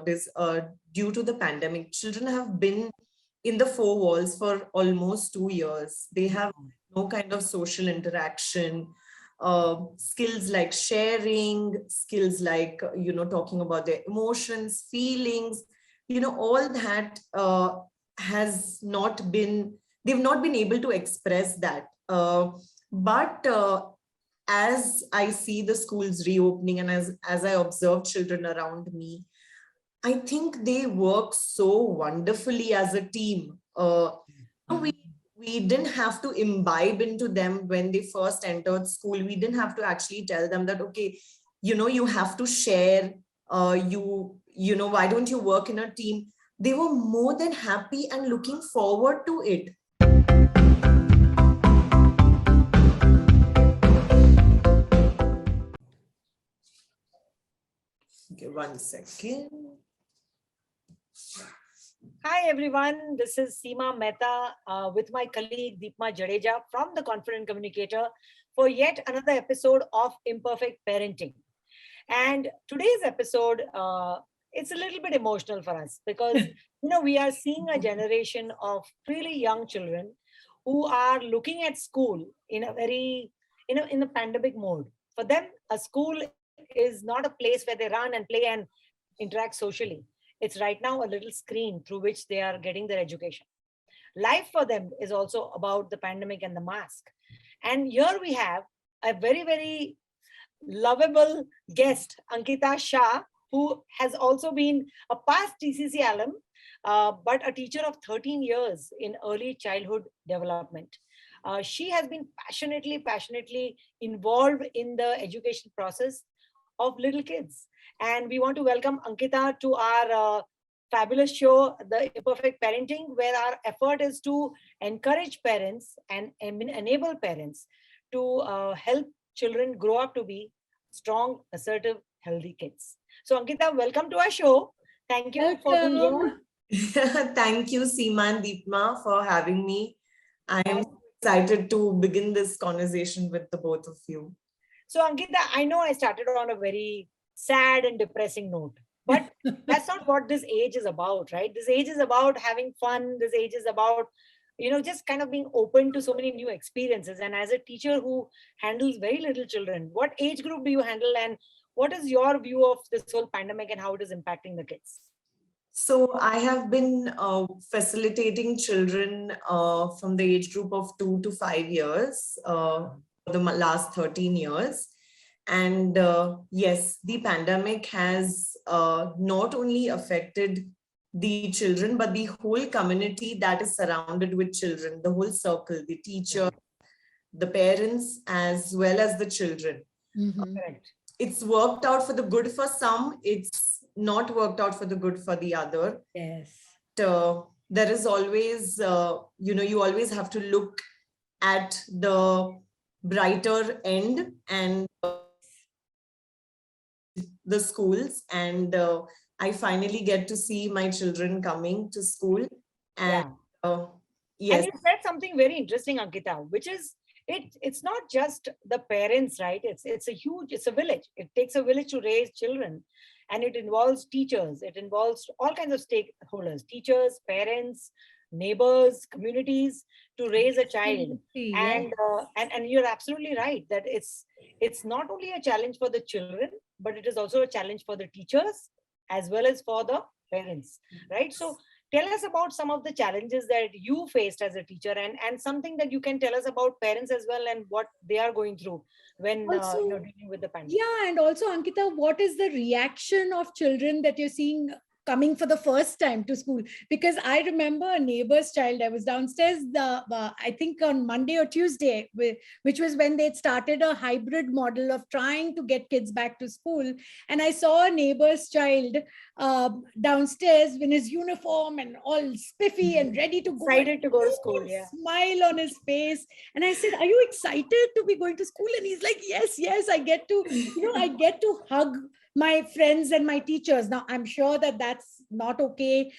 about is due to the pandemic, children have been in the four walls for almost 2 years. They have no kind of social interaction, skills like sharing, skills like, talking about their emotions, feelings, all that has not been, they've not been able to express that. But as I see the schools reopening and as I observe children around me, I think they work so wonderfully as a team. We didn't have to imbibe into them when they first entered school. We didn't have to actually tell them that, okay, you have to share. Why don't you work in a team? They were more than happy and looking forward to it. Okay, 1 second. Hi everyone, this is Seema Mehta with my colleague Deepma Jadeja from the Confident Communicator for yet another episode of Imperfect Parenting. And today's episode, it's a little bit emotional for us because we are seeing a generation of really young children who are looking at school in a very, in a pandemic mode. For them, a school is not a place where they run and play and interact socially. It's right now a little screen through which they are getting their education. Life for them is also about the pandemic and the mask. And here we have a very, very lovable guest, Ankita Shah, who has also been a past TCC alum, but a teacher of 13 years in early childhood development. She has been passionately involved in the education process of little kids. And we want to welcome Ankita to our fabulous show, The Imperfect Parenting, where our effort is to encourage parents and enable parents to help children grow up to be strong, assertive, healthy kids. So Ankita, welcome to our show. Thank you for being here. Thank you, Seema and Deepma, for having me. I am excited to begin this conversation with the both of you. So Ankita, I know I started on a very sad and depressing note, but that's not what this age is about, right? This age is about having fun. This age is about, just kind of being open to so many new experiences. And as a teacher who handles very little children, what age group do you handle? And what is your view of this whole pandemic and how it is impacting the kids? So I have been facilitating children from the age group of 2 to 5 years. For the last 13 years. And yes, the pandemic has not only affected the children, but the whole community that is surrounded with children, the whole circle, the teacher, the parents, as well as the children. It's worked out for the good for some, it's not worked out for the good for the other. Yes. There is always, you always have to look at the brighter end and the schools, and I finally get to see my children coming to school. And yes, and you said something very interesting, Ankita, which is it's not just the parents, right? It's a village. It takes a village to raise children, and it involves teachers, it involves all kinds of stakeholders, teachers, parents, neighbors, communities, to raise a child. And you're absolutely right that it's not only a challenge for the children, but it is also a challenge for the teachers as well as for the parents, right? So tell us about some of the challenges that you faced as a teacher, and something that you can tell us about parents as well and what they are going through when dealing with the pandemic. Yeah, and also Ankita, what is the reaction of children that you're seeing coming for the first time to school? Because I remember a neighbor's child, I was downstairs, I think on Monday or Tuesday, which was when they started a hybrid model of trying to get kids back to school. And I saw a neighbor's child downstairs in his uniform and all spiffy and ready to go. Excited to go to school, yeah. Smile on his face. And I said, are you excited to be going to school? And he's like, yes, I get to hug my friends and my teachers. Now, I'm sure that that's not okay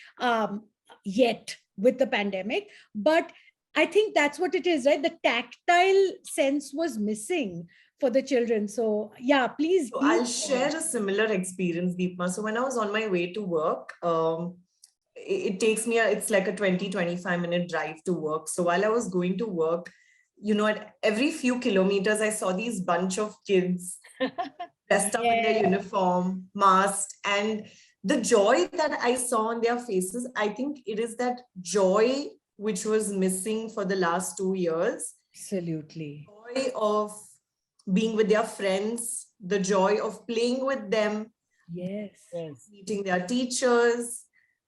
yet with the pandemic, but I think that's what it is, right? The tactile sense was missing for the children. So yeah, please, So please. I'll share a similar experience, Deepma. So when I was on my way to work, it takes me, it's like a 20-25 minute drive to work. So while I was going to work, at every few kilometers, I saw these bunch of kids dressed up in their Yeah. uniform, masked, and the joy that I saw on their faces, I think it is that joy which was missing for the last 2 years. Absolutely. Joy of being with their friends, the joy of playing with them, Yes. Yes. meeting their teachers,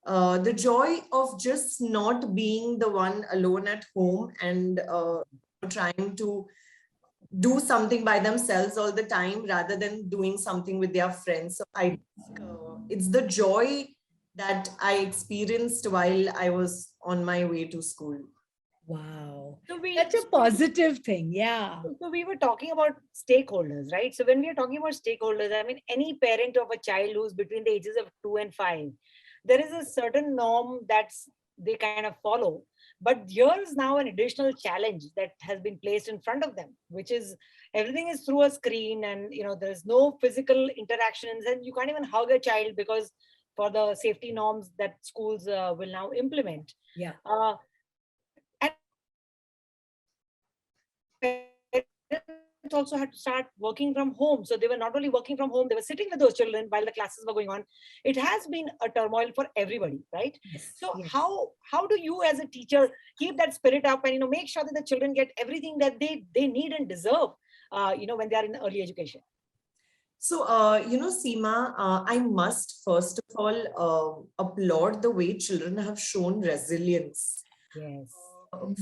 the joy of just not being the one alone at home and trying to do something by themselves all the time rather than doing something with their friends. So I think it's the joy that I experienced while I was on my way to school. Wow. So we Such a positive thing. Yeah. So we were talking about stakeholders, right? So when we are talking about stakeholders, I mean, any parent of a child who's between the ages of 2 and 5, there is a certain norm that's they kind of follow. But here is now an additional challenge that has been placed in front of them, which is everything is through a screen, and there's no physical interactions, and you can't even hug a child because for the safety norms that schools will now implement. Yeah. And parents also had to start working from home. So they were not only working from home, they were sitting with those children while the classes were going on. It has been a turmoil for everybody, right? Yes. So Yes. how do you as a teacher keep that spirit up and make sure that the children get everything that they need and deserve when they are in early education? So, Seema, I must first of all applaud the way children have shown resilience. Yes.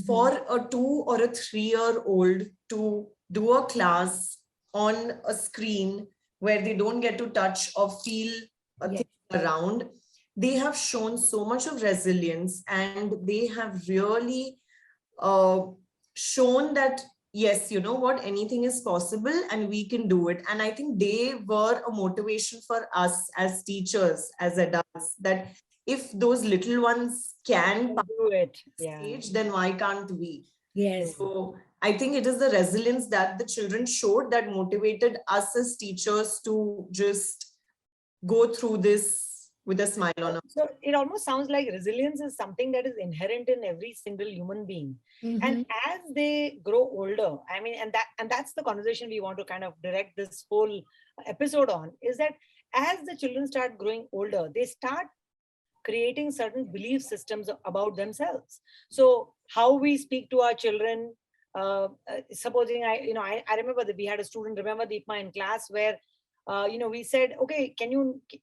For a 2 or a 3-year-old to do a class on a screen where they don't get to touch or feel a Yeah. thing around, they have shown so much of resilience, and they have really uh, shown that yes, you know what, anything is possible and we can do it. And I think they were a motivation for us as teachers, as adults, that if those little ones can pass Do it. the Yeah. stage, then why can't we? Yes. So I think it is the resilience that the children showed that motivated us as teachers to just go through this with a smile on our. So it almost sounds like resilience is something that is inherent in every single human being. And as they grow older, I mean, and that's the conversation we want to kind of direct this whole episode on, is that as the children start growing older, they start creating certain belief systems about themselves. So how we speak to our children, supposing I remember that we had a student, remember Deepma, in class where we said, okay,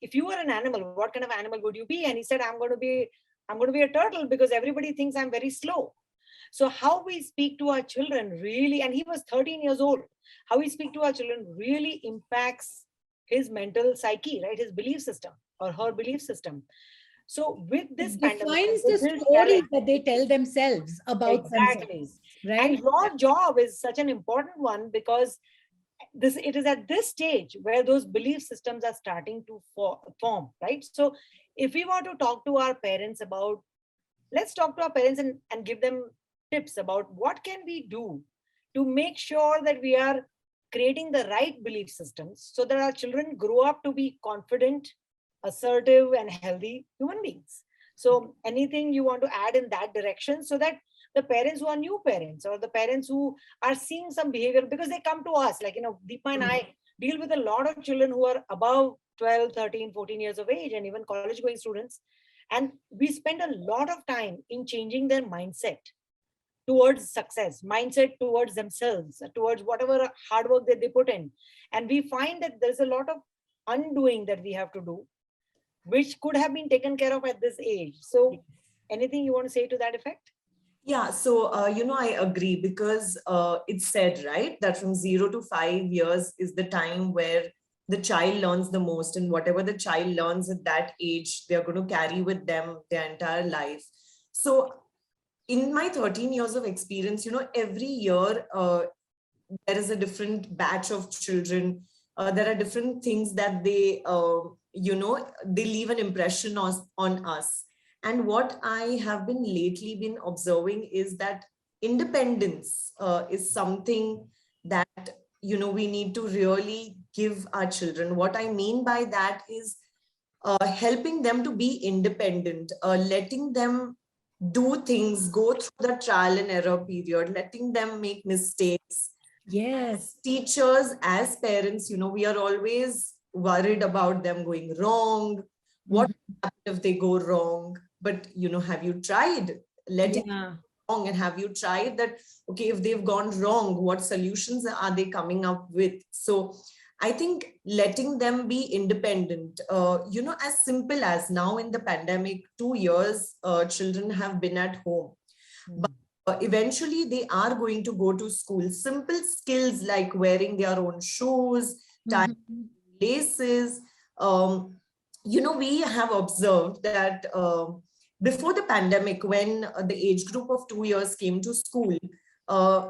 if you were an animal, what kind of animal would you be? And he said, I'm going to be a turtle because everybody thinks I'm very slow. So how we speak to our children really, and he was 13 years old, how we speak to our children really impacts his mental psyche, right? His belief system or her belief system. So with this It pandemic, defines with the this stories challenge, that they tell themselves about exactly. themselves, And right? your job is such an important one because it is at this stage where those belief systems are starting to form, right? So if we want to talk to our parents about, let's talk to our parents and give them tips about what can we do to make sure that we are creating the right belief systems so that our children grow up to be confident, assertive, and healthy human beings. So anything you want to add in that direction, so that the parents who are new parents or the parents who are seeing some behavior, because they come to us, like, Deepa and I deal with a lot of children who are above 12, 13, 14 years of age, and even college going students. And we spend a lot of time in changing their mindset towards success, mindset towards themselves, towards whatever hard work that they put in. And we find that there's a lot of undoing that we have to do, which could have been taken care of at this age. So anything you want to say to that effect? Yeah, so I agree because it's said, right, that from 0 to 5 years is the time where the child learns the most, and whatever the child learns at that age, they're going to carry with them their entire life. So, in my 13 years of experience, every year there is a different batch of children. There are different things that they leave an impression on us. And what I have been observing is that independence is something that we need to really give our children. What I mean by that is helping them to be independent, letting them do things, go through the trial and error period, letting them make mistakes. Yes. As teachers, as parents, we are always worried about them going wrong. What happens if they go wrong? But, have you tried letting Yeah. wrong, and have you tried that, okay, if they've gone wrong, what solutions are they coming up with? So I think letting them be independent, as simple as now in the pandemic, 2 years, children have been at home, but eventually they are going to go to school. Simple skills like wearing their own shoes, tying laces. We have observed that before the pandemic, when the age group of 2 years came to school,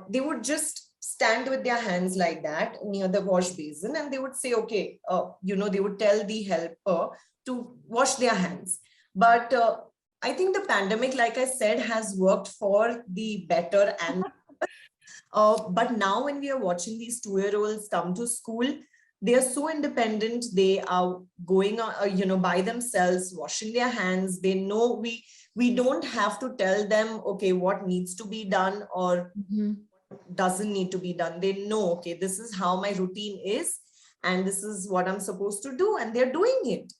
they would just stand with their hands like that near the wash basin, and they would say, okay, they would tell the helper to wash their hands. But I think the pandemic, like I said, has worked for the better. And but now when we are watching these 2-year-olds come to school, they are so independent. They are going, by themselves, washing their hands. They know we don't have to tell them, okay, what needs to be done or doesn't need to be done. They know, okay, this is how my routine is, and this is what I'm supposed to do, and they're doing it.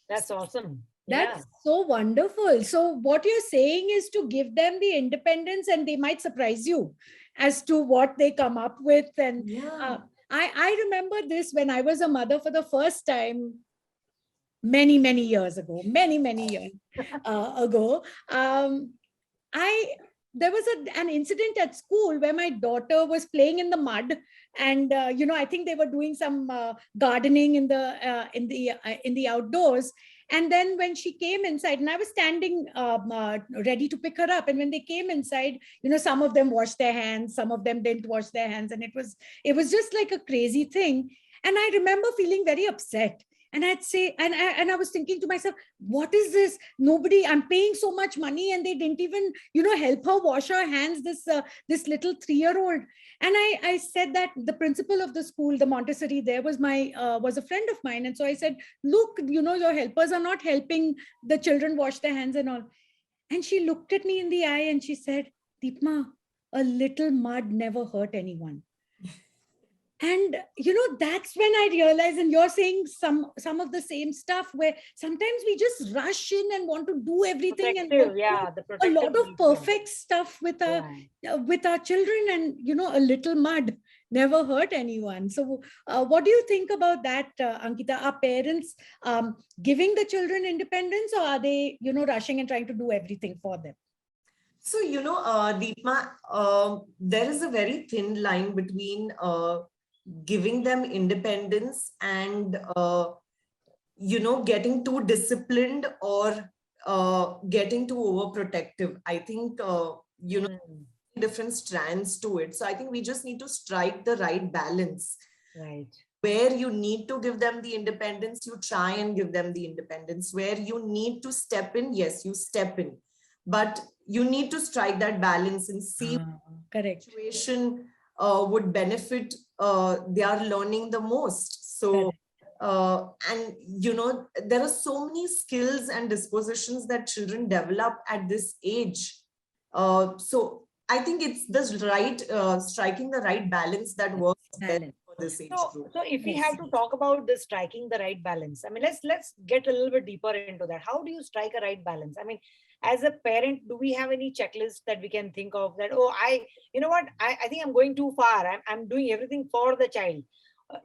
That's awesome. That's so wonderful. So what you're saying is to give them the independence, and they might surprise you as to what they come up with. And I remember this when I was a mother for the first time many years ago, many years ago. There was an incident at school where my daughter was playing in the mud, and I think they were doing some gardening in the outdoors. And then when she came inside, and I was standing ready to pick her up, and when they came inside, some of them washed their hands, some of them didn't wash their hands, and it was just like a crazy thing. And I remember feeling very upset. And I'd say, and I was thinking to myself, what is this? Nobody, I'm paying so much money, and they didn't even, help her wash her hands, this little 3-year-old. And I said that the principal of the school, the Montessori, there was a friend of mine. And so I said, look, your helpers are not helping the children wash their hands and all. And she looked at me in the eye and she said, Deepma, a little mud never hurt anyone. And that's when I realized, and you're saying some of the same stuff, where sometimes we just rush in and want to do everything and do a lot of perfect stuff with our children, and a little mud never hurt anyone. So what do you think about that, Ankita? Are parents giving the children independence, or are they rushing and trying to do everything for them? So Deepma, there is a very thin line between giving them independence and getting too disciplined or getting too overprotective. I think different strands to it. So I think we just need to strike the right balance. Right. Where you need to give them the independence, you try and give them the independence. Where you need to step in, yes, you step in, but you need to strike that balance and see correct situation would benefit their learning the most. So and there are so many skills and dispositions that children develop at this age. So I think it's the right striking the right balance that works best for this age group. So if we have to talk about this striking the right balance, I mean, let's get a little bit deeper into that. How do you strike a right balance? I mean, as a parent, do we have any checklist that we can think of that, you know what, I think I'm going too far. I'm doing everything for the child.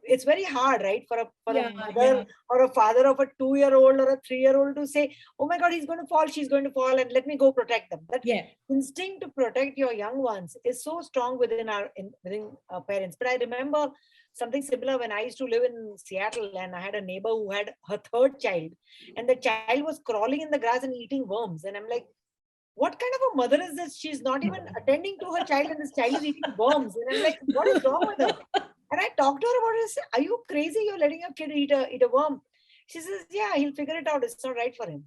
It's very hard, right, for a mother or a father of a 2-year-old or a 3-year-old to say, oh my God, he's going to fall, she's going to fall, and let me go protect them. That instinct to protect your young ones is so strong within parents. But I remember something similar when I used to live in Seattle, and I had a neighbor who had her 3rd child, and the child was crawling in the grass and eating worms. And I'm like, what kind of a mother is this? She's not even attending to her child, and this child is eating worms. And I'm like, what is wrong with her? And I talked to her about it. I said, are you crazy? You're letting your kid eat a worm. She says, yeah, he'll figure it out. It's not right for him.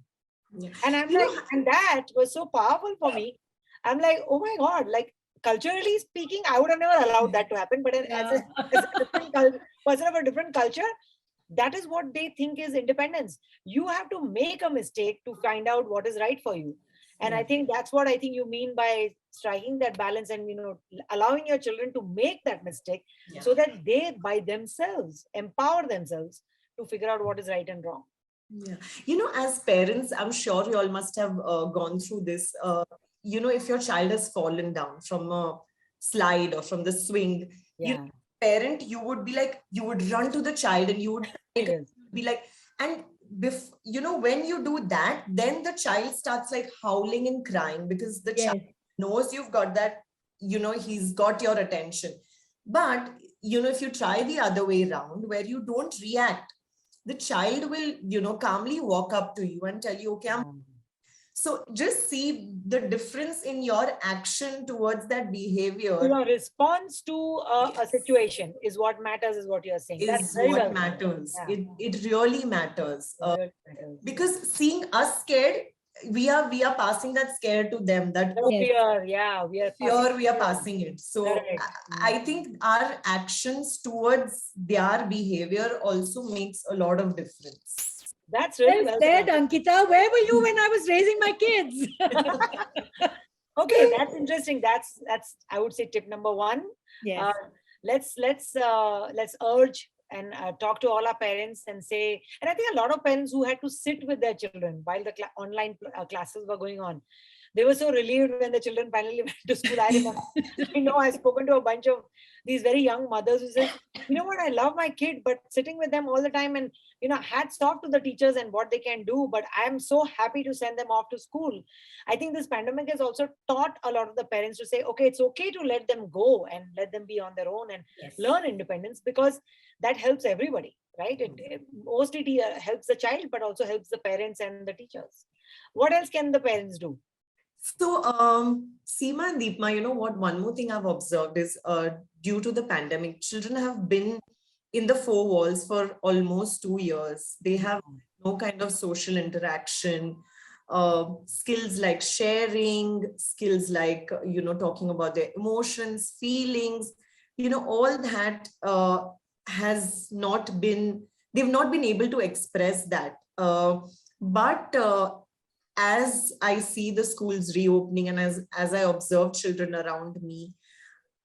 Yeah. And I'm and that was so powerful for me. I'm like, oh my God, like culturally speaking, I would have never allowed that to happen. But as a different person of a different culture, that is what they think is independence. You have to make a mistake to find out what is right for you. And I think that's what I think you mean by striking that balance and, allowing your children to make that mistake so that they by themselves empower themselves to figure out what is right and wrong. Yeah. As parents, I'm sure you all must have gone through this. If your child has fallen down from a slide or from the swing, Yeah. parent, you would be like, you would run to the child and you would Yes. be like, and when you do that, then the child starts like howling and crying because the child knows you've got that, he's got your attention. But, if you try the other way around where you don't react, the child will, calmly walk up to you and tell you, okay, so just see the difference in your action towards that behavior. Your response to a situation is what matters, is what you're saying. That's Is very what well matters. Yeah. It really matters. It really matters. Because seeing us scared, we are passing that scare to them. That fear, we are passing it. So I think our actions towards their behavior also makes a lot of difference. That's really well said, Ankita. Where were you when I was raising my kids? Okay, that's interesting. That's I would say tip number one. Yes. Let's urge and talk to all our parents and say, and I think a lot of parents who had to sit with their children while the online classes were going on, they were so relieved when the children finally went to school. I remember, I've spoken to a bunch of these very young mothers who said, you know what, I love my kid, but sitting with them all the time, and hats off to the teachers and what they can do, but I am so happy to send them off to school. I think this pandemic has also taught a lot of the parents to say, okay, it's okay to let them go and let them be on their own and learn independence, because that helps everybody, right? It mostly helps the child, but also helps the parents and the teachers. What else can the parents do? So, Seema and Deepma, one more thing I've observed is due to the pandemic, children have been in the four walls for almost 2 years. They have no kind of social interaction, skills like sharing, skills like, talking about their emotions, feelings, all that has not been, they've not been able to express that. But as I see the schools reopening and as I observe children around me,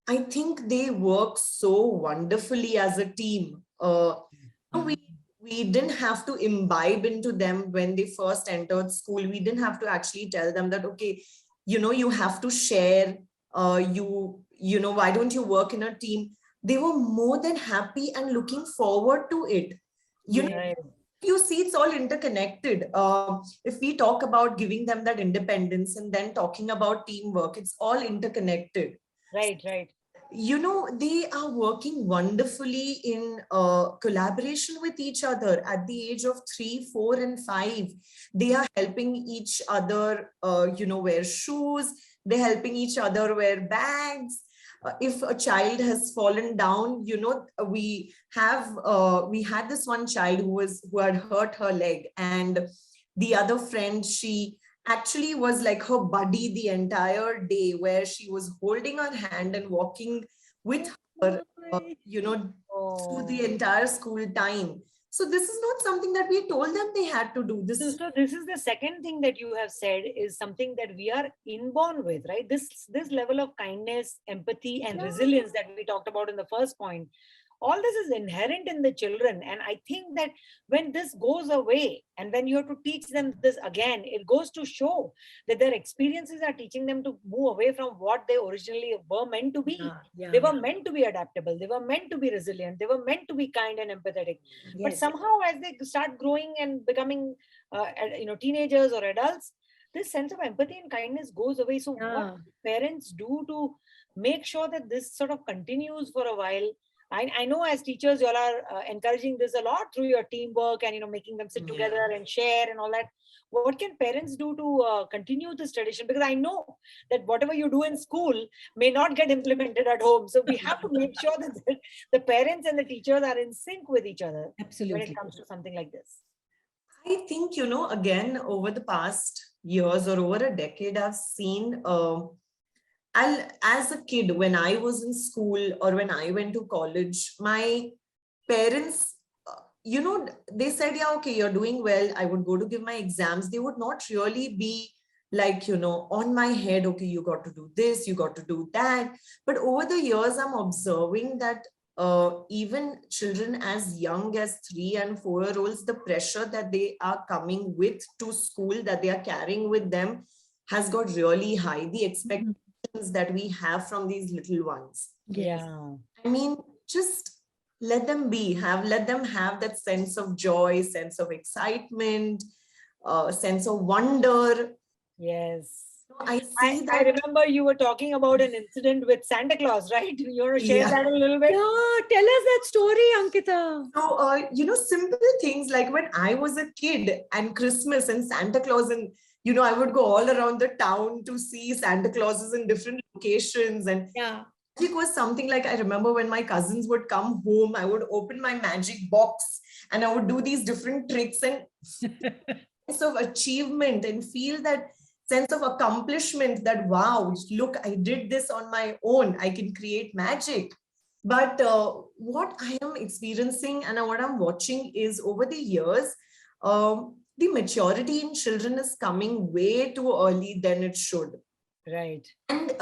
I think they work so wonderfully as a team. We didn't have to imbibe into them when they first entered school. We didn't have to actually tell them that, okay, you have to share, why don't you work in a team? They were more than happy and looking forward to it. You see, it's all interconnected. If we talk about giving them that independence and then talking about teamwork, it's all interconnected. Right. They are working wonderfully in collaboration with each other at the age of 3, 4, and 5. They are helping each other, wear shoes. They're helping each other wear bags. If a child has fallen down, we had this one child who had hurt her leg, and the other friend, she actually was like her buddy the entire day, where she was holding her hand and walking with her, through the entire school time. So this is not something that we told them they had to do. This is the second thing that you have said is something that we are inborn with, right? This level of kindness, empathy, and resilience that we talked about in the first point. All this is inherent in the children. And I think that when this goes away and when you have to teach them this again, it goes to show that their experiences are teaching them to move away from what they originally were meant to be. They were meant to be adaptable. They were meant to be resilient. They were meant to be kind and empathetic. But somehow as they start growing and becoming, teenagers or adults, this sense of empathy and kindness goes away. So what parents do to make sure that this sort of continues for a while? I know as teachers, you all are encouraging this a lot through your teamwork and, making them sit together and share and all that. What can parents do to continue this tradition? Because I know that whatever you do in school may not get implemented at home. So we have to make sure that the parents and the teachers are in sync with each other. Absolutely. When it comes to something like this. I think, again, over the past years or over a decade, I've seen as a kid, when I was in school or when I went to college, my parents, they said, yeah, okay, you're doing well. I would go to give my exams. They would not really be like, on my head, okay, you got to do this, you got to do that. But over the years, I'm observing that even children as young as 3 and 4 year olds, the pressure that they are coming with to school, that they are carrying with them, has got really high. The expectations that we have from these little ones. Yeah. I mean, just let them let them have that sense of joy, sense of excitement, sense of wonder. Yes. I see I that. remember you were talking about an incident with Santa Claus, right? You want to share Yeah. that a little bit? Yeah, tell us that story, Ankita. So, simple things like when I was a kid and Christmas and Santa Claus, and, I would go all around the town to see Santa Clauses in different locations. And Yeah. magic was something like, I remember when my cousins would come home, I would open my magic box and I would do these different tricks and sense of achievement and feel that sense of accomplishment that, wow, look, I did this on my own. I can create magic. But what I am experiencing and what I'm watching is over the years, the maturity in children is coming way too early than it should. Right. And,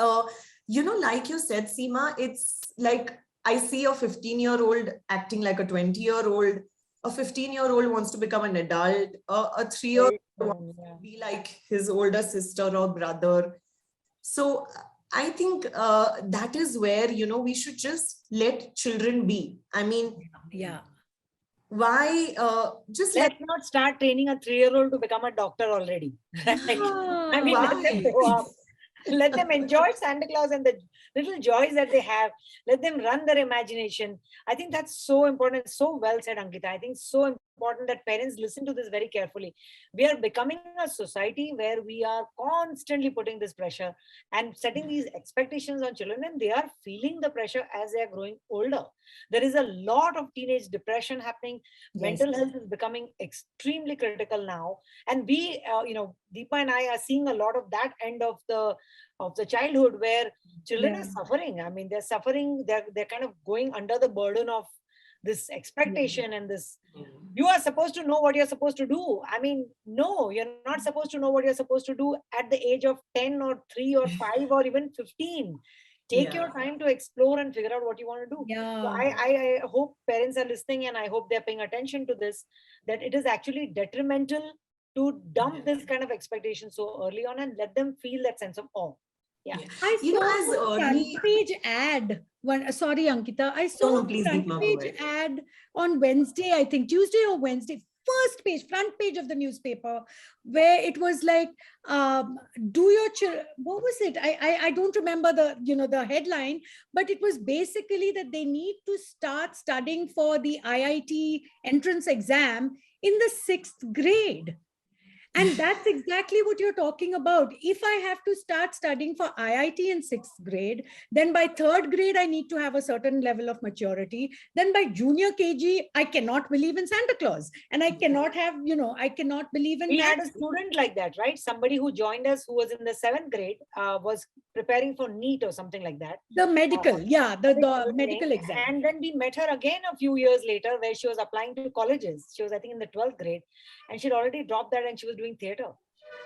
like you said, Seema, it's like I see a 15-year-old acting like a 20-year-old. A 15-year-old wants to become an adult. A 3-year-old wants to be like his older sister or brother. So I think that is where, we should just let children be. I mean, Yeah. why just Let's not start training a 3-year-old to become a doctor already. Right? I mean, let them why? grow up. Let them enjoy Santa Claus and the little joys that they have. Let them run their imagination. I think that's so important. So well said, Ankita. I think so important that parents listen to this very carefully. We are becoming a society where we are constantly putting this pressure and setting these expectations on children, and they are feeling the pressure as they are growing older. There is a lot of teenage depression happening. Yes. Mental health is becoming extremely critical now, and we, Deepa and I are seeing a lot of that end of the childhood where children are suffering. I mean, they're suffering. They're kind of going under the burden of this expectation and this. You are supposed to know what you're supposed to do. I mean, no, you're not supposed to know what you're supposed to do at the age of 10 or 3 or 5 or even 15. Take your time to explore and figure out what you want to do. So Yeah. I hope parents are listening, and I hope they're paying attention to this, that it is actually detrimental to dump this kind of expectation so early on and let them feel that sense of awe. Yeah. I You know, as saw a front early. page ad. Sorry, Ankita. I saw No, a please, front Deepma, go page ahead. ad on Wednesday, I think Tuesday or Wednesday. First page, front page of the newspaper, where it was like, "Do your children?" What was it? I don't remember the headline, but it was basically that they need to start studying for the IIT entrance exam in the 6th grade. And that's exactly what you're talking about. If I have to start studying for IIT in 6th grade, then by 3rd grade, I need to have a certain level of maturity. Then by junior KG, I cannot believe in Santa Claus. And I cannot I cannot believe in We that. had a student like that, right? Somebody who joined us who was in the 7th grade, was preparing for NEET or something like that. The medical, the medical exam. And then we met her again a few years later where she was applying to colleges. She was, I think, in the 12th grade, and she'd already dropped that and she was doing theater.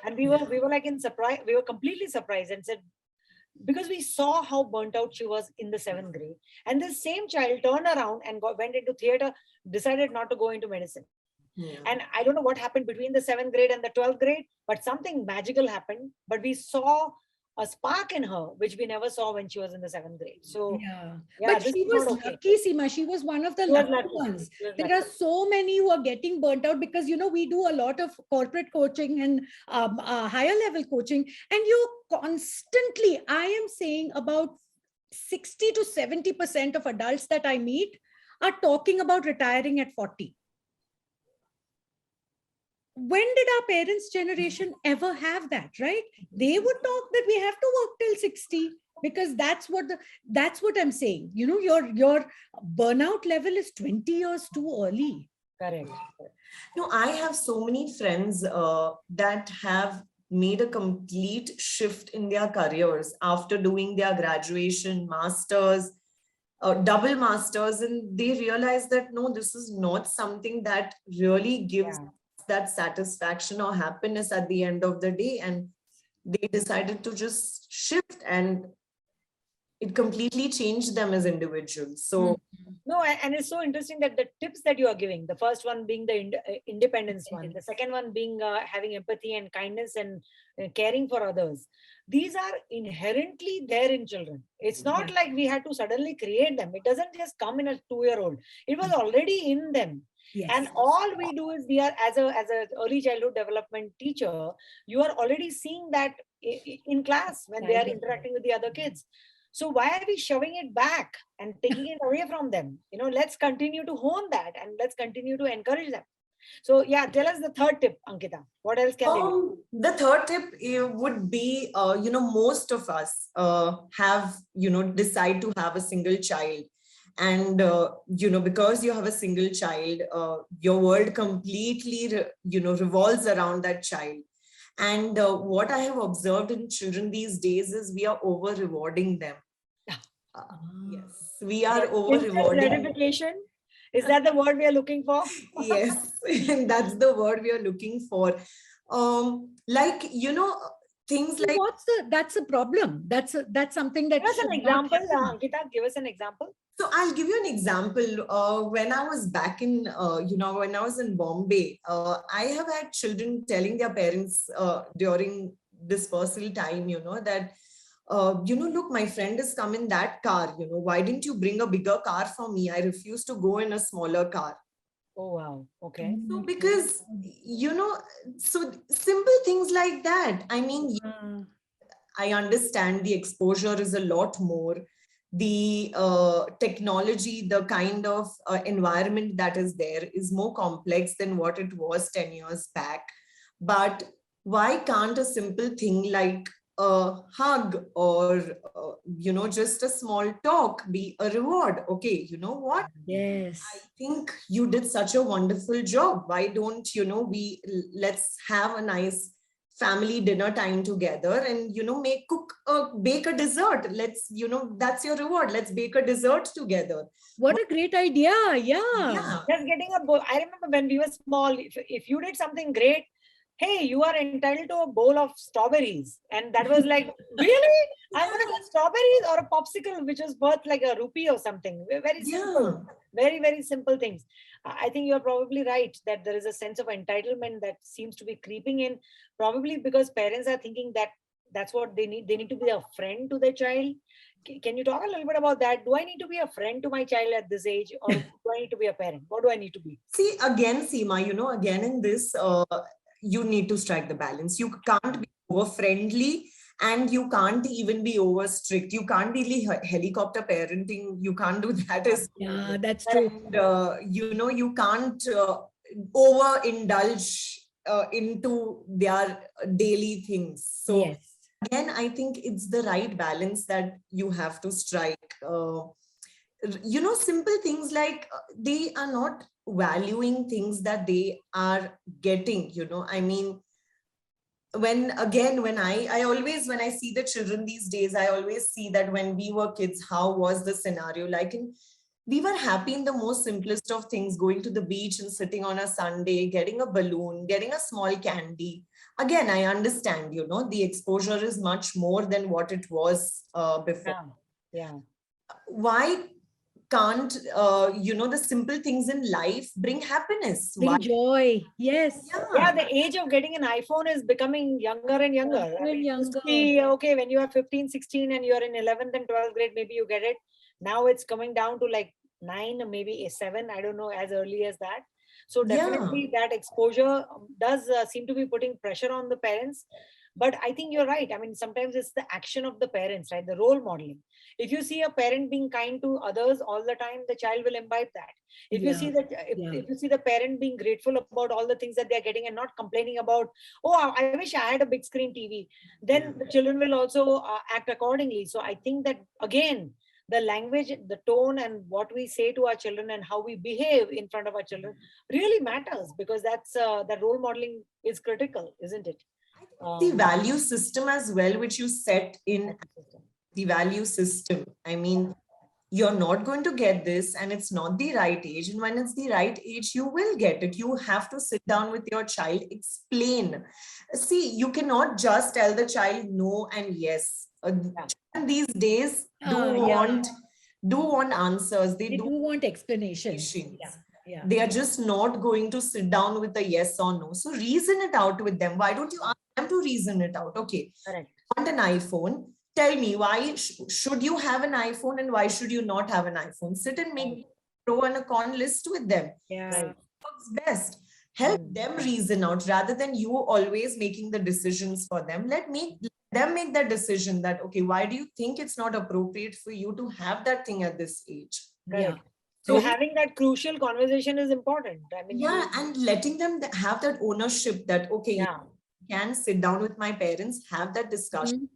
And we were like in surprise. We were completely surprised and said, because we saw how burnt out she was in the 7th grade. And this same child turned around and went into theater, decided not to go into medicine. And I don't know what happened between the 7th grade and the 12th grade, but something magical happened. But we saw a spark in her, which we never saw when she was in the 7th grade. So, but this she is was not okay. lucky, Seema. She was one of the She was lucky lucky. ones. She was There lucky. are so many who are getting burnt out because, we do a lot of corporate coaching and higher level coaching. And you constantly, I am saying about 60 to 70% of adults that I meet are talking about retiring at 40. When did our parents' generation ever have that, right? They would talk that we have to work till 60 because that's what I'm saying. Your burnout level is 20 years too early. Correct. No, I have so many friends that have made a complete shift in their careers after doing their graduation, masters, double masters, and they realized that no, this is not something that really gives that satisfaction or happiness at the end of the day. And they decided to just shift, and it completely changed them as individuals. So no, and it's so interesting that the tips that you are giving, the first one being the independence one, the second one being having empathy and kindness and caring for others, these are inherently there in children. It's not like we had to suddenly create them. It doesn't just come in a 2-year-old. It was already in them. Yes. And all we do is, we are, as a early childhood development teacher, you are already seeing that in class when they are interacting with the other kids. So why are we shoving it back and taking it away from them? Let's continue to hone that, and let's continue to encourage them. So yeah, tell us the third tip, Ankita. What else can they do? The third tip would be, most of us have, decide to have a single child. And, because you have a single child, your world completely, revolves around that child. And what I have observed in children these days is we are over rewarding them. Yes, we are over rewarding. Gratification. Is that the word we are looking for? Yes, that's the word we are looking for. Things like, that's a problem. That's something that. Give us an example, Ankita. Give us an example. So I'll give you an example. When I was back in, when I was in Bombay, I have had children telling their parents during dispersal time, that, look, my friend is come in that car, why didn't you bring a bigger car for me? I refuse to go in a smaller car. Oh, wow. Okay. So because, so simple things like that. I mean, I understand the exposure is a lot more. The technology, the kind of environment that is there is more complex than what it was 10 years back. But why can't a simple thing like a hug or, just a small talk be a reward? Okay, you know what? Yes. I think you did such a wonderful job. Why don't, let's have a nice family dinner time together and, bake a dessert. Let's, that's your reward. Let's bake a dessert together. What a great idea. Yeah. Just getting a bowl. I remember when we were small, if you did something great, hey, you are entitled to a bowl of strawberries. And that was like, really? I'm going to get strawberries or a popsicle, which was worth like a rupee or something. Very simple. Very, very simple things. I think you're probably right that there is a sense of entitlement that seems to be creeping in, probably because parents are thinking that that's what they need. They need to be a friend to their child. Can you talk a little bit about that? Do I need to be a friend to my child at this age, or do I need to be a parent? What do I need to be? See, again, Seema, again in this, you need to strike the balance. You can't be over friendly and you can't even be over strict. You can't be helicopter parenting. You can't do that as well. Yeah, that's true. And, you can't overindulge into their daily things. So yes. Again, I think it's the right balance that you have to strike. Simple things like they are not valuing things that they are getting, I mean, when I see the children these days, I always see that when we were kids, how was the scenario like? And we were happy in the most simplest of things, going to the beach and sitting on a Sunday, getting a balloon, getting a small candy. Again, I understand, the exposure is much more than what it was before. Yeah. Why can't, the simple things in life bring happiness? Bring joy. Yes. Yeah, the age of getting an iPhone is becoming younger and younger. Okay, when you are 15, 16 and you're in 11th and 12th grade, maybe you get it. Now it's coming down to like 9 or maybe 7. I don't know, as early as that. So definitely that exposure does seem to be putting pressure on the parents. But I think you're right. I mean, sometimes it's the action of the parents, right? The role modeling. If you see a parent being kind to others all the time, the child will imbibe that. If you see that, if you see the parent being grateful about all the things that they're getting and not complaining about, oh, I wish I had a big screen TV, then the children will also act accordingly. So I think that, again, the language, the tone, and what we say to our children and how we behave in front of our children really matters, because that's that role modeling is critical, isn't it? The value system as well, which you set in the value system. I mean, you're not going to get this and it's not the right age. And when it's the right age, you will get it. You have to sit down with your child, explain. See, you cannot just tell the child no and yes. Children these days do want answers. They do want explanations. explanations. They are just not going to sit down with a yes or no. So reason it out with them. Why don't you ask them to reason it out? Okay, Correct. want an iPhone? Tell me, why should you have an iPhone and why should you not have an iPhone? Sit and make a pro and a con list with them. Yeah. Works best. Help them reason out rather than you always making the decisions for them. Let them make that decision that, okay, why do you think it's not appropriate for you to have that thing at this age? Yeah. So having that crucial conversation is important. I mean, and letting them have that ownership that, okay, you can sit down with my parents, have that discussion.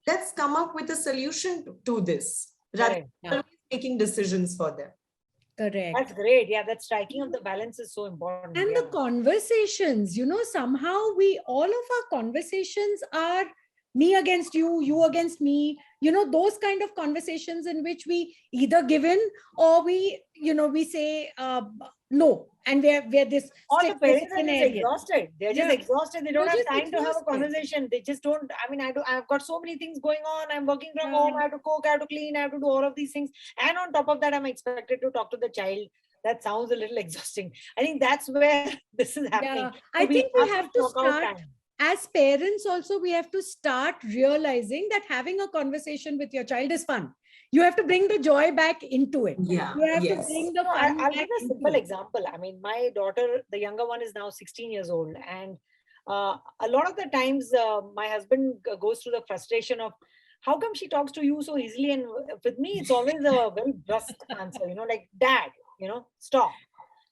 Let's come up with a solution to this rather than always making decisions for them. Correct. That's great. Yeah, that striking of the balance is so important. And the conversations, somehow all of our conversations are me against you, you against me, those kind of conversations in which we either give in or we say no. And we're this. All the parents are just exhausted. They're just exhausted. They don't have time to have a conversation. They just don't. I mean, I've got so many things going on. I'm working from home. I have to cook. I have to clean. I have to do all of these things. And on top of that, I'm expected to talk to the child. That sounds a little exhausting. I think that's where this is happening. I think we have to start. As parents also, we have to start realizing that having a conversation with your child is fun. You have to bring the joy back into it. You have to bring the fun I'll give a simple example. I mean, my daughter, the younger one, is now 16 years old. And a lot of the times, my husband goes through the frustration of, how come she talks to you so easily? And with me, it's always a very brusque answer, like, Dad, stop.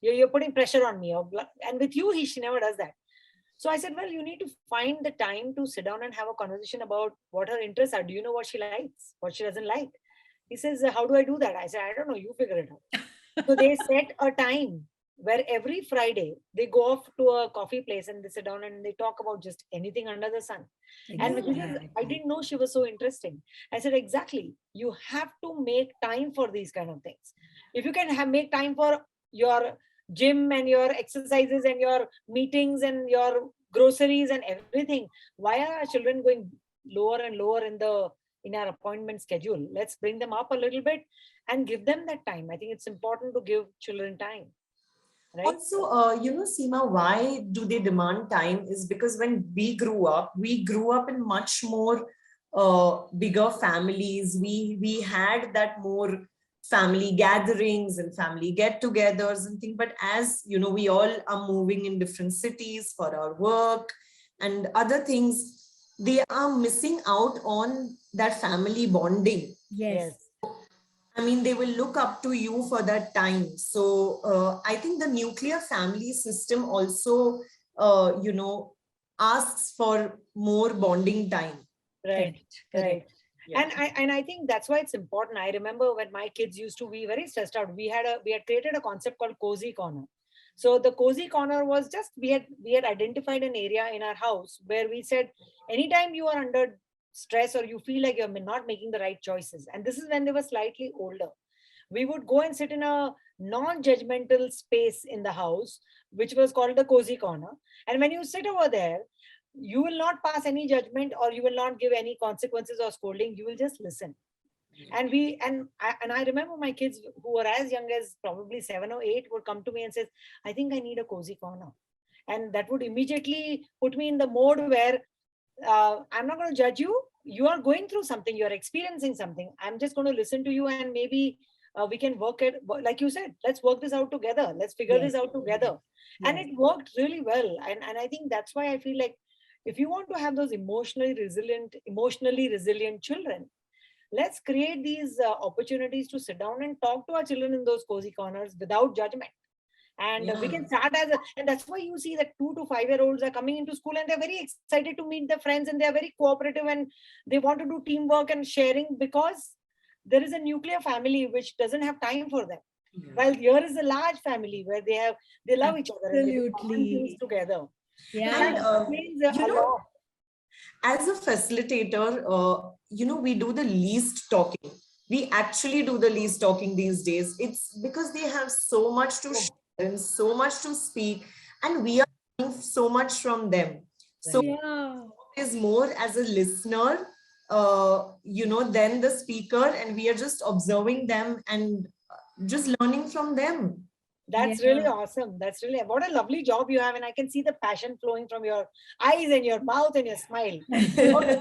You're putting pressure on me. And with you, she never does that. So I said, well, you need to find the time to sit down and have a conversation about what her interests are. Do you know what she likes, what she doesn't like? He says, how do I do that? I said, I don't know, you figure it out. So they set a time where every Friday they go off to a coffee place and they sit down and they talk about just anything under the sun. And I didn't know she was so interesting. I said, exactly. You have to make time for these kind of things. If you can make time for your gym and your exercises and your meetings and your groceries and everything, why are our children going lower and lower in our appointment schedule? Let's bring them up a little bit and give them that time. I think it's important to give children time. Right? Also, Seema, why do they demand time is because when we grew up in much more bigger families. We had that more family gatherings and family get-togethers and things. But as we all are moving in different cities for our work and other things, they are missing out on that family bonding. Yes. I mean, they will look up to you for that time. So I think the nuclear family system also, asks for more bonding time. Right. Yeah. And I think that's why it's important. I remember when my kids used to be very stressed out, we had created a concept called Cozy Corner. So the Cozy Corner was just, we had identified an area in our house where we said, anytime you are under stress or you feel like you're not making the right choices, and this is when they were slightly older, we would go and sit in a non-judgmental space in the house, which was called the Cozy Corner. And when you sit over there, you will not pass any judgment or you will not give any consequences or scolding. You will just listen. And I remember my kids who were as young as probably 7 or 8 would come to me and say, I think I need a cozy corner. And that would immediately put me in the mode where I'm not going to judge you. You are going through something. You're experiencing something. I'm just going to listen to you, and maybe we can work it. Like you said, let's work this out together. Let's figure this out together. Yes. And it worked really well. And I think that's why I feel like if you want to have those emotionally resilient children, let's create these opportunities to sit down and talk to our children in those cozy corners without judgment. And we can start and that's why you see that 2 to 5 year olds are coming into school and they're very excited to meet their friends and they're very cooperative and they want to do teamwork and sharing, because there is a nuclear family which doesn't have time for them. While here is a large family where they love each other and they do things together. Yeah. And, As a facilitator, we do the least talking. We actually do the least talking these days. It's because they have so much to Oh, share and so much to speak, and we are learning so much from them. So right. Yeah. is more as a listener, than the speaker, and we are just observing them and just learning from them. That's really Yeah. awesome. That's really, what a lovely job you have. And I can see the passion flowing from your eyes and your mouth and your smile. Okay,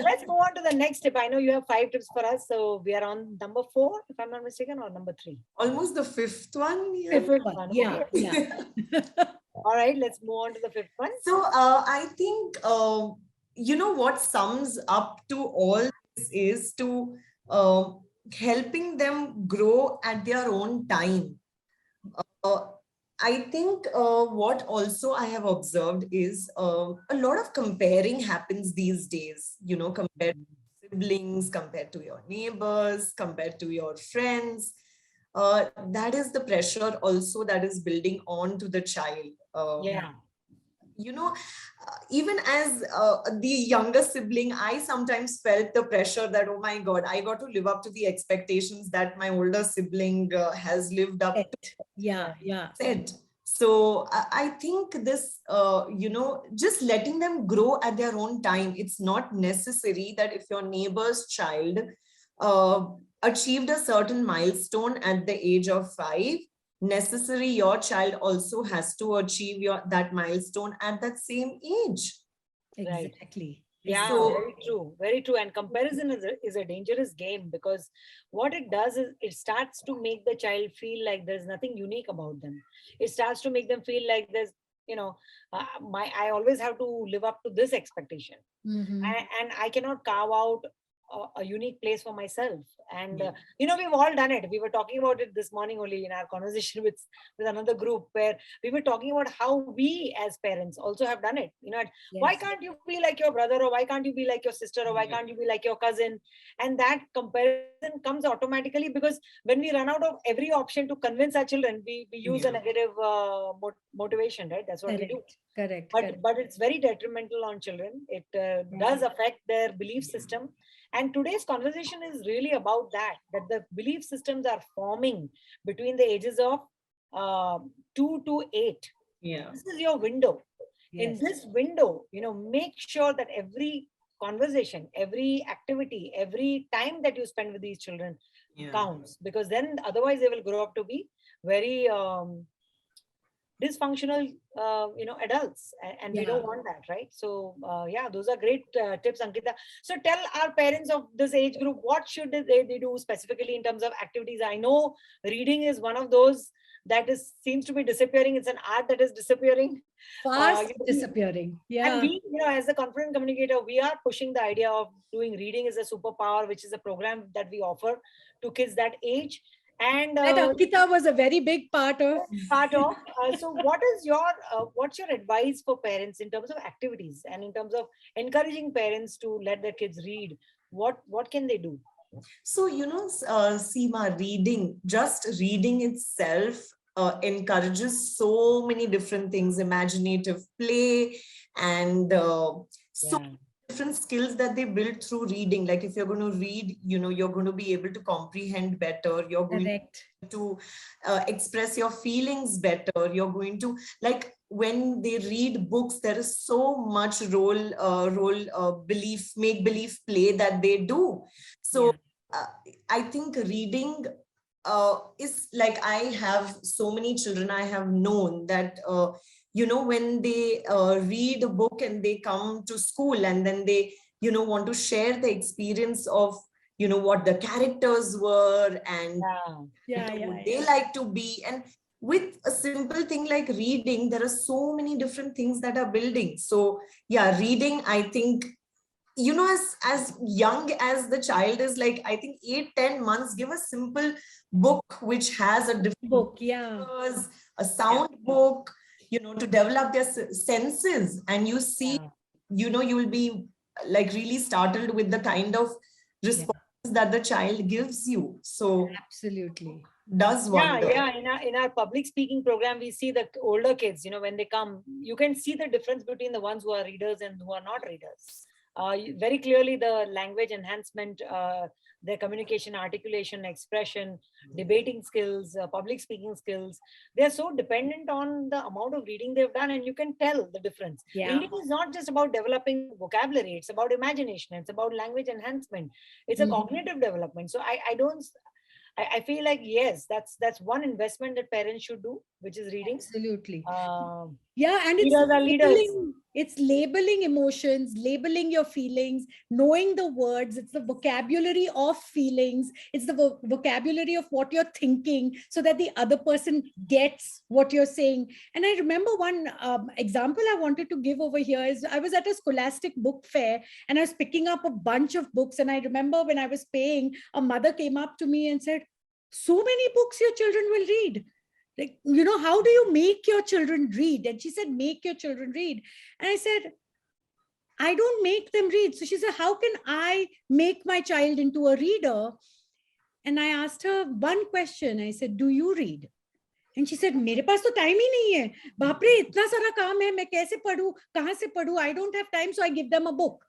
let's move on to the next tip. I know you have 5 tips for us. So we are on number 4, if I'm not mistaken, or number 3. Almost the fifth one. The Yeah. fifth One. one. Yeah. Okay. Yeah. All right, let's move on to the 5th one. So I think what sums up to all this is to uh, helping them grow at their own time. Uh, I think what also I have observed is a lot of comparing happens these days, compared to siblings, compared to your neighbors, compared to your friends. That is the pressure also that is building on to the child. Yeah. Even as the younger sibling, I sometimes felt the pressure that, oh my God, I got to live up to the expectations that my older sibling has lived up to. Yeah. Yeah. Said. So I think this, just letting them grow at their own time. It's not necessary that if your neighbor's child uh, achieved a certain milestone at the age of 5, necessary your child also has to achieve that milestone at that same age. Right. Exactly. Yeah, So very true. Very true. And comparison is a dangerous game, because what it does is it starts to make the child feel like there's nothing unique about them. It starts to make them feel like there's, I always have to live up to this expectation. Mhm. And I cannot carve out a unique place for myself. And yeah. we've all done it. We were talking about it this morning only in our conversation with another group, where we were talking about how we as parents also have done it. Why Yes. can't you be like your brother, or why can't you be like your sister, or why can't you be like your cousin? And that comparison comes automatically, because when we run out of every option to convince our children, we use a Yeah. negative motivation, right? That's what we do. Correct. Correct. but Correct. but it's very detrimental on children. It does Yeah. affect their belief system. And today's conversation is really about that the belief systems are forming between the ages of 2 to 8. Yeah. This is your window. In Yes. this window, make sure that every conversation, every activity, every time that you spend with these children Yeah. counts, because then otherwise they will grow up to be very dysfunctional adults, and we Yeah. don't want that, right? So yeah, those are great tips, Ankita. So tell our parents of this age group, what should they do specifically in terms of activities. I know reading is one of those that is seems to be disappearing. It's an art that is disappearing. Fast disappearing. And Yeah. we, as a confident communicator, we are pushing the idea of doing reading as a superpower, which is a program that we offer to kids that age. And That Ankita was a very big part of. part of. So, what's your advice for parents in terms of activities and in terms of encouraging parents to let their kids read? What can they do? So, Seema, just reading itself encourages so many different things, imaginative play, and so Yeah, different skills that they build through reading. Like if you're going to read, you're going to be able to comprehend better. You're going Correct. to express your feelings better. You're going to, like, when they read books, there is so much belief, make believe play that they do. So Yeah. uh, I think reading is like, I have so many children I have known that when they read a book and they come to school, and then they want to share the experience of what the characters were, and yeah, Yeah. who Yeah. they Yeah. like to be. And with a simple thing like reading, there are so many different things that are building. So yeah, reading, I think, as young as the child is, like I think 8-10 months, give a simple book which has a different Book. Yeah. pictures, a yeah, sound book, to develop their senses. And you see, yeah. you will be like really startled with the kind of Yeah. responses that the child gives you. So Absolutely. does Yeah, wonder. yeah. In our public speaking program, we see the older kids. When they come, you can see the difference between the ones who are readers and who are not readers. Very clearly the language enhancement, their communication, articulation, expression, debating skills, public speaking skills, they are so dependent on the amount of reading they've done, and you can tell the difference. Yeah. Reading is not just about developing vocabulary, it's about imagination, it's about language enhancement, it's a cognitive development. So I don't, I feel like, yes, that's one investment that parents should do, which is reading. Absolutely. Um, Yeah, and Leaders are leaders. it's labeling emotions, labeling your feelings, knowing the words. It's the vocabulary of feelings. It's the vocabulary of what you're thinking, so that the other person gets what you're saying. And I remember one example I wanted to give over here is I was at a Scholastic book fair and I was picking up a bunch of books. And I remember when I was paying, a mother came up to me and said, "So many books your children will read. Like, how do you make your children read?" And she said, "Make your children read." And I said, "I don't make them read." So she said, "How can I make my child into a reader?" And I asked her one question. I said, "Do you read?" And she said, "मेरे पास तो time ही नहीं है. बाप रे, इतना सारा काम है. मैं कैसे पढूं? कहाँ से पढूं? I don't have time, so I give them a book."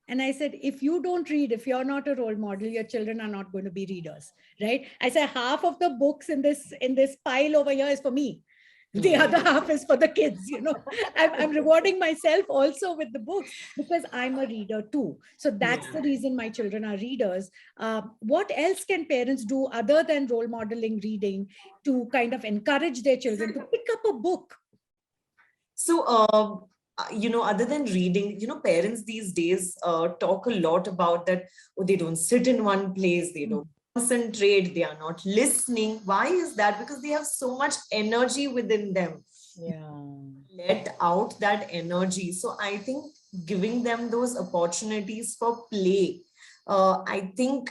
And I said, if you don't read, if you're not a role model, your children are not going to be readers, right? I said, half of the books in this pile over here is for me. The other half is for the kids, I'm rewarding myself also with the books because I'm a reader too. So that's the reason my children are readers. What else can parents do other than role modeling reading to kind of encourage their children to pick up a book? So, other than reading, parents these days talk a lot about that. Oh, they don't sit in one place. They don't concentrate. They are not listening. Why is that? Because they have so much energy within them. Yeah. Let out that energy. So I think giving them those opportunities for play, I think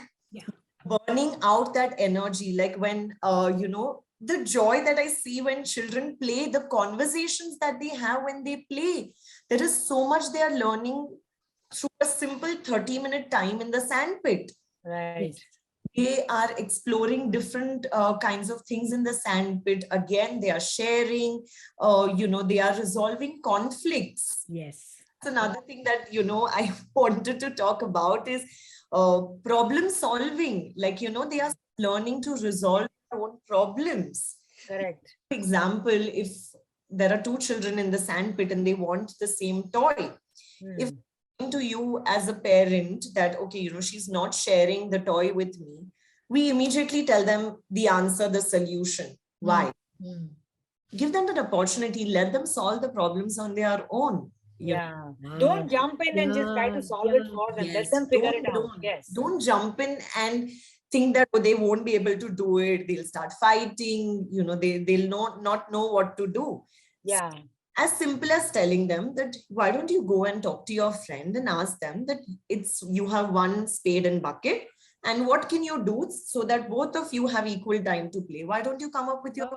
burning out that energy, like when, the joy that I see when children play, the conversations that they have when they play, there is so much they are learning through a simple 30-minute time in the sandpit. Right. They are exploring different kinds of things in the sandpit. Again, they are sharing, they are resolving conflicts. Yes. That's another thing that, I wanted to talk about is problem solving. Like, they are learning to resolve their own problems. Correct. For example, if there are two children in the sandpit and they want the same toy, if to you as a parent that, okay, she's not sharing the toy with me, we immediately tell them the answer, the solution. Why? Give them that opportunity, let them solve the problems on their own. Yeah. Don't jump in and just try to solve it for them. Let them figure it out. Yes. Don't jump in and think that they won't be able to do it. They'll start fighting, they'll not know what to do. Yeah. As simple as telling them that, why don't you go and talk to your friend and ask them that you have one spade and bucket, and what can you do so that both of you have equal time to play? Why don't you come up with your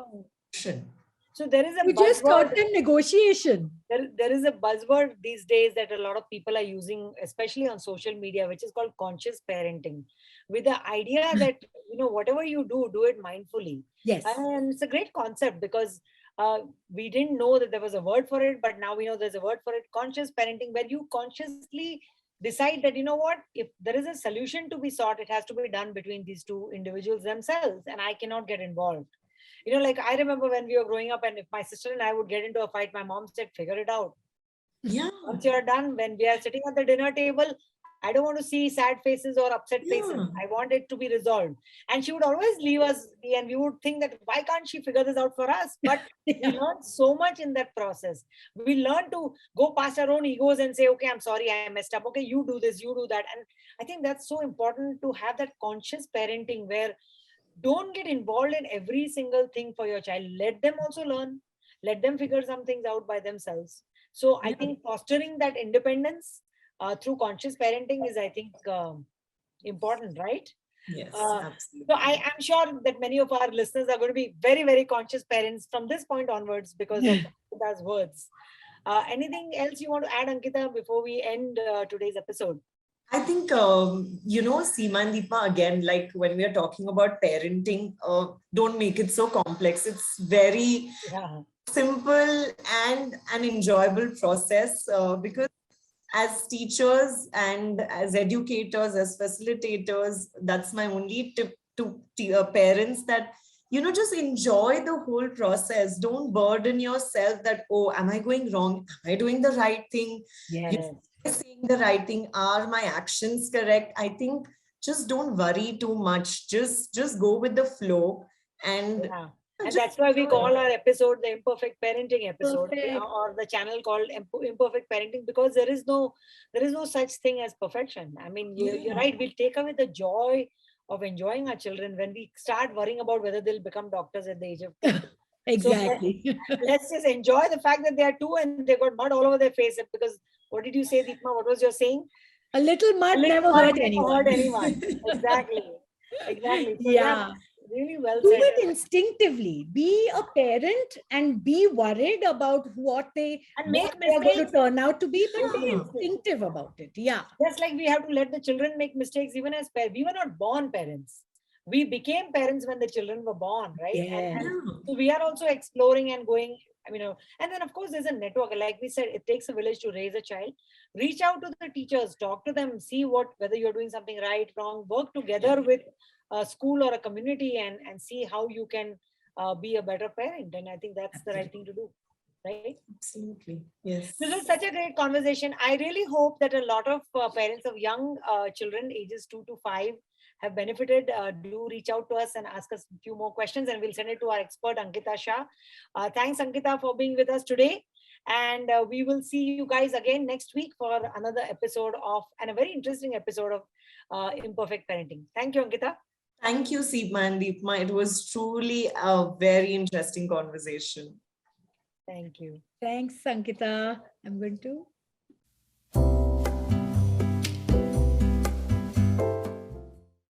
solution? So there is a you just taught them negotiation. There is a buzzword these days that a lot of people are using, especially on social media, which is called conscious parenting, with the idea that, whatever you do it mindfully. Yes. And it's a great concept because we didn't know that there was a word for it, but now we know there's a word for it. Conscious parenting, where you consciously decide that, if there is a solution to be sought, it has to be done between these two individuals themselves, and I cannot get involved. Like I remember when we were growing up, and if my sister and I would get into a fight, my mom said, "Figure it out." Yeah. Once you're done, when we are sitting at the dinner table, I don't want to see sad faces or upset faces. I want it to be resolved. And she would always leave us, and we would think that, why can't she figure this out for us? But we learned so much in that process. We learned to go past our own egos and say, okay, I'm sorry, I messed up. Okay, you do this, you do that. And I think that's so important to have that conscious parenting where don't get involved in every single thing for your child. Let them also learn. Let them figure some things out by themselves. So I think fostering that independence through conscious parenting is, I think, important, right? Yes, absolutely. So I am sure that many of our listeners are going to be very, very conscious parents from this point onwards because of Ankita's words. Anything else you want to add, Ankita, before we end today's episode? I think, Seema and Deepa, again, like when we are talking about parenting, don't make it so complex. It's very simple and an enjoyable process because as teachers and as educators, as facilitators, that's my only tip to parents, that just enjoy the whole process. Don't burden yourself that, oh, am I going wrong? Am I doing the right thing? Yes. Am I saying the right thing? Are my actions correct? I think just don't worry too much. Just go with the flow and Yeah. And just that's why we enjoy. call our episode the Imperfect Parenting episode, Perfect. or the channel called Imperfect Parenting, because there is no such thing as perfection. I mean, you're right. We'll take away the joy of enjoying our children when we start worrying about whether they'll become doctors at the age of 2. Exactly. Let's just enjoy the fact that they are 2 and they got mud all over their face. Because what did you say, Deepma? What was your saying? A little A mud little never mud hurt never anyone. hurt anyone. Exactly. Exactly. So yeah, Yeah. really well Do said. it instinctively. Be a parent and be worried about what And make they are going to mistakes. turn out to be, but be Yeah. instinctive about it. Yeah. Just like we have to let the children make mistakes, even as parents. We were not born parents. We became parents when the children were born, right? Yeah. And so we are also exploring and going, and then of course there's a network. Like we said, it takes a village to raise a child. Reach out to the teachers, talk to them, see whether you're doing something right, wrong, work together with a school or a community, and see how you can be a better parent. And I think that's the right thing to do, right? Absolutely. Yes. This was such a great conversation. I really hope that a lot of parents of young children, ages 2 to 5, have benefited. Do reach out to us and ask us a few more questions, and we'll send it to our expert, Ankita Shah. Thanks, Ankita, for being with us today. And we will see you guys again next week for another episode and a very interesting episode of Imperfect Parenting. Thank you, Ankita. Thank you, Seema and Deepma. It was truly a very interesting conversation. Thank you. Thanks, Ankita. I'm going to